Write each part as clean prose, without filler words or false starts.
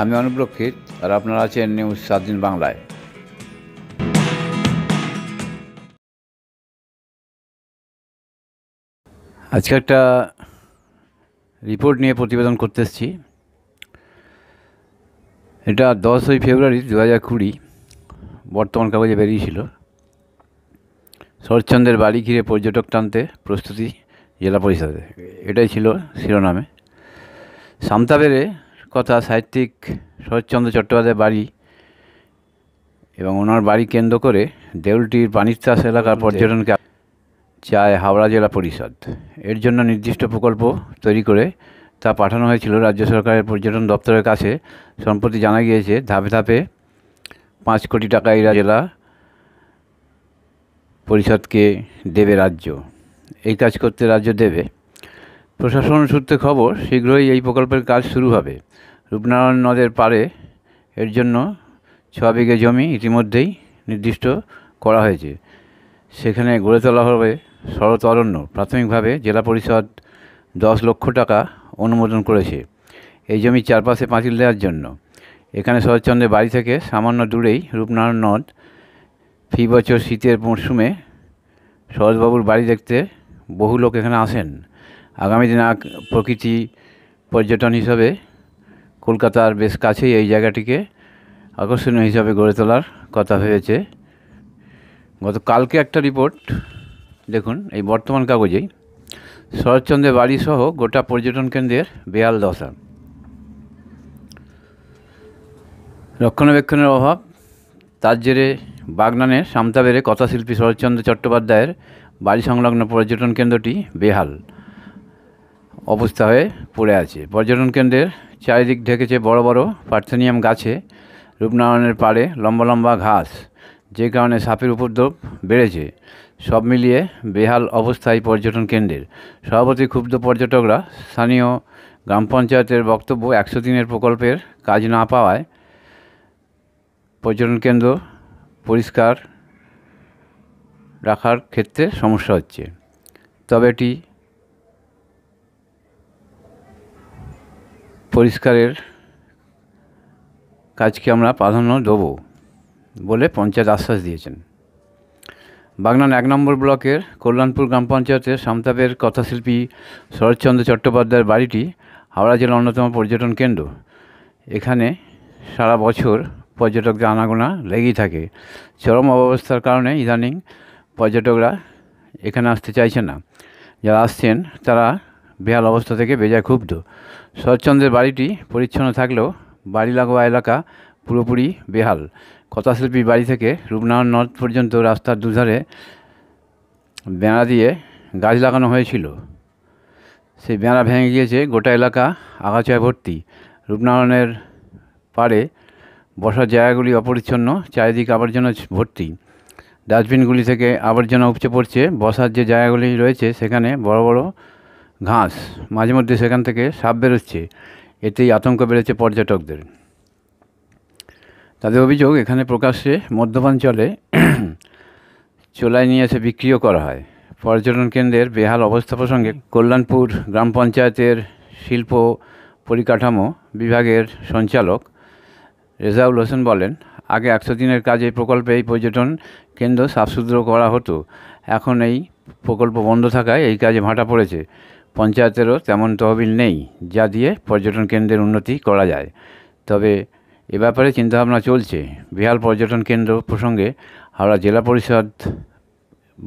আমি অনুপ রক্ষিত, আর আপনারা আছেন নিউজ 7 দিন বাংলায়। আজকে একটা রিপোর্ট নিয়ে প্রতিবেদন করতে এসেছি। এটা 10ই ফেব্রুয়ারি 2020 বর্তমান কাগজে বেরিয়েছিল। শরৎচন্দ্রের বাড়ি ঘিরে পর্যটক টানতে প্রস্তুতি জেলা পরিষদে, এটাই ছিল শিরোনামে। সামতাবেরে কথা সাহিত্যিক শরৎচন্দ্র চট্টোপাধ্যায়ের বাড়ি এবং ওনার বাড়ি কেন্দ্র করে দেউলটির পানিরচাষ এলাকার পর্যটনকে চায় হাওড়া জেলা পরিষদ। এর জন্য নির্দিষ্ট প্রকল্প তৈরি করে তা পাঠানো হয়েছিল রাজ্য সরকারের পর্যটন দপ্তরের কাছে। সম্প্রতি জানা গিয়েছে ধাপে ধাপে 5 কোটি টাকা এই জেলা পরিষদকে দেবে রাজ্য। এই কাজ করতে রাজ্য দেবে। প্রশাসন সূত্রে খবর, শীঘ্রই এই প্রকল্পের কাজ শুরু হবে। রূপনারায়ণ নদের পাড়ে এর জন্য 6 বিঘে জমি ইতিমধ্যেই নির্দিষ্ট করা হয়েছে। সেখানে গড়ে তোলা হবে শরৎ অরণ্য। প্রাথমিকভাবে জেলা পরিষদ 10 লক্ষ টাকা অনুমোদন করেছে এই জমির চারপাশে পাঁচিল দেওয়ার জন্য। এখানে শরৎচন্দ্রের বাড়ি থেকে সামান্য দূরেই রূপনারায়ণ নদ। ফি বছর শীতের মরশুমে শরৎবাবুর বাড়ি দেখতে বহু লোক এখানে আসেন। আগামী দিনে প্রকৃতি পর্যটন হিসাবে কলকাতার বেশ কাছেই এই জায়গাটিকে আকর্ষণীয় হিসাবে গড়ে তোলার কথা ভেবেছে। গতকালকে একটা রিপোর্ট দেখুন এই বর্তমান কাগজেই, শরৎচন্দ্রের বাড়ি সহ গোটা পর্যটন কেন্দ্রের বেহাল দশা। রক্ষণাবেক্ষণের অভাব, তার জেরে বাগনানের সামতাবেরে কথাশিল্পী শরৎচন্দ্র চট্টোপাধ্যায়ের বাড়ি সংলগ্ন পর্যটন কেন্দ্রটি বেহাল অবস্থা হয়ে পড়ে আছে। পর্যটন কেন্দ্রের চারিদিক ঢেকেছে বড় বড় পার্থেনিয়াম গাছে। রূপনারায়ণের পাড়ে লম্বা লম্বা ঘাস, যে কারণে সাপের উপদ্রব বেড়েছে। সব মিলিয়ে বেহাল অবস্থায় পর্যটন কেন্দ্রের। সভাপতি ক্ষুব্ধ পর্যটকরা। স্থানীয় গ্রাম পঞ্চায়েতের বক্তব্য, 100 দিনের প্রকল্পের কাজ না পাওয়ায় পর্যটন কেন্দ্র পরিষ্কার রাখার ক্ষেত্রে সমস্যা হচ্ছে। তবে এটি পরিষ্কারের কাজকে আমরা প্রাধান্য দেব বলে পঞ্চায়েত আশ্বাস দিয়েছেন। বাগনান 1 নম্বর ব্লকের কল্যাণপুর গ্রাম পঞ্চায়েতের সামতাবের কথাশিল্পী শরৎচন্দ্র চট্টোপাধ্যায়ের বাড়িটি হাওড়া জেলার অন্যতম পর্যটন কেন্দ্র। এখানে সারা বছর পর্যটকদের আনাগোনা লেগেই থাকে। চরম অব্যবস্থার কারণে ইদানিং পর্যটকরা এখানে আসতে চাইছে না। যারা আসছেন তারা বেহাল অবস্থা থেকে বেজায় ক্ষুব্ধ। শরৎচন্দ্রের বাড়িটি পরিচ্ছন্ন থাকলেও বাড়ি লাগোয়া এলাকা পুরোপুরি বেহাল। কথাশিল্পীর বাড়ি থেকে রূপনারায়ণ নদ পর্যন্ত রাস্তার দুধারে বেড়া দিয়ে গাছ লাগানো হয়েছিল। সেই বেড়া ভেঙে গিয়েছে, গোটা এলাকা আগাছায় ভর্তি। রূপনারায়ণের পাড়ে বসার জায়গাগুলি অপরিচ্ছন্ন, চারিদিকে আবর্জনা ভর্তি। ডাস্টবিনগুলি থেকে আবর্জনা উপচে পড়ছে। বসার যে জায়গাগুলি রয়েছে সেখানে বড় বড় ঘাস, মাঝে মধ্যে সেখান থেকে সাপ বেরোচ্ছে। এতেই আতঙ্ক বেড়েছে পর্যটকদের। তাদের অভিযোগ, এখানে প্রকাশ্যে মদ্যপান চলে, চোলায় নিয়ে এসে বিক্রিও করা হয়। পর্যটন কেন্দ্রের বেহাল অবস্থা প্রসঙ্গে কল্যাণপুর গ্রাম পঞ্চায়েতের শিল্প পরিকাঠামো বিভাগের সঞ্চালক রেজাউল হোসেন বলেন, আগে 100 দিনের কাজে প্রকল্পে এই পর্যটন কেন্দ্র সাফসুতরো করা হতো। এখন এই প্রকল্প বন্ধ থাকায় এই কাজে ভাটা পড়েছে। পঞ্চায়েতেরও তেমন তহবিল নেই যা দিয়ে পর্যটন কেন্দ্রের উন্নতি করা যায়। তবে এ ব্যাপারে চিন্তাভাবনা চলছে। বেহাল পর্যটন কেন্দ্র প্রসঙ্গে হাওড়া জেলা পরিষদ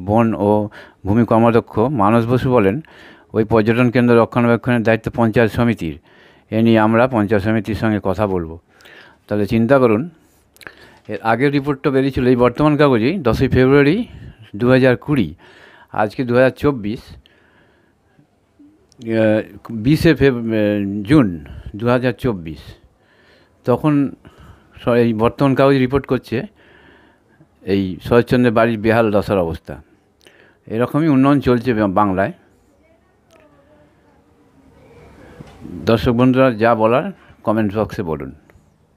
বন ও ভূমি কর্মাধ্যক্ষ মানস বসু বলেন, ওই পর্যটন কেন্দ্র রক্ষণাবেক্ষণের দায়িত্ব পঞ্চায়েত সমিতির। এ নিয়ে আমরা পঞ্চায়েত সমিতির সঙ্গে কথা বলবো। তাহলে চিন্তা করুন, এর আগের রিপোর্টটা বেরিয়েছিল এই বর্তমান কাগজেই 10ই ফেব্রুয়ারি 2020। আজকে 2024, 20শে জুন 2024। তখন এই বর্তমান কাগজ রিপোর্ট করছে এই শরৎচন্দ্রের বাড়ির বেহাল দশার অবস্থা। এরকমই উন্নয়ন চলছে বাংলায়। দর্শক বন্ধুরা যা বলার কমেন্ট বক্সে বলুন।